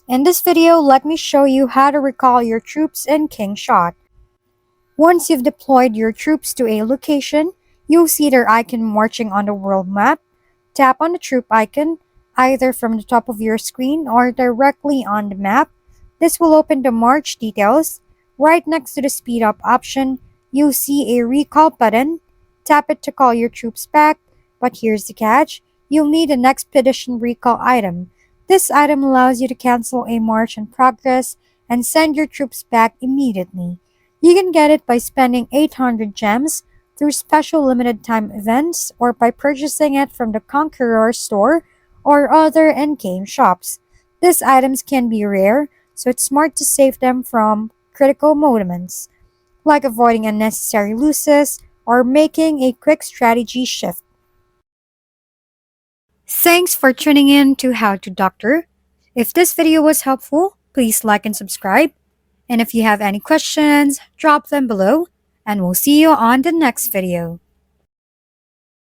In this video, let me show you how to recall your troops in Kingshot. Once you've deployed your troops to a location, you'll see their icon marching on the world map. Tap on the troop icon, either from the top of your screen or directly on the map. This will open the march details. Right next to the speed up option, you'll see a recall button. Tap it to call your troops back, but here's the catch. You'll need an expedition recall item. This item allows you to cancel a march in progress and send your troops back immediately. You can get it by spending 800 gems through special limited time events or by purchasing it from the Conqueror store or other in-game shops. These items can be rare, so it's smart to save them from critical moments, like avoiding unnecessary losses or making a quick strategy shift. Thanks for tuning in to How to Doctor. If this video was helpful, please like and subscribe. And if you have any questions, drop them below, and we'll see you on the next video.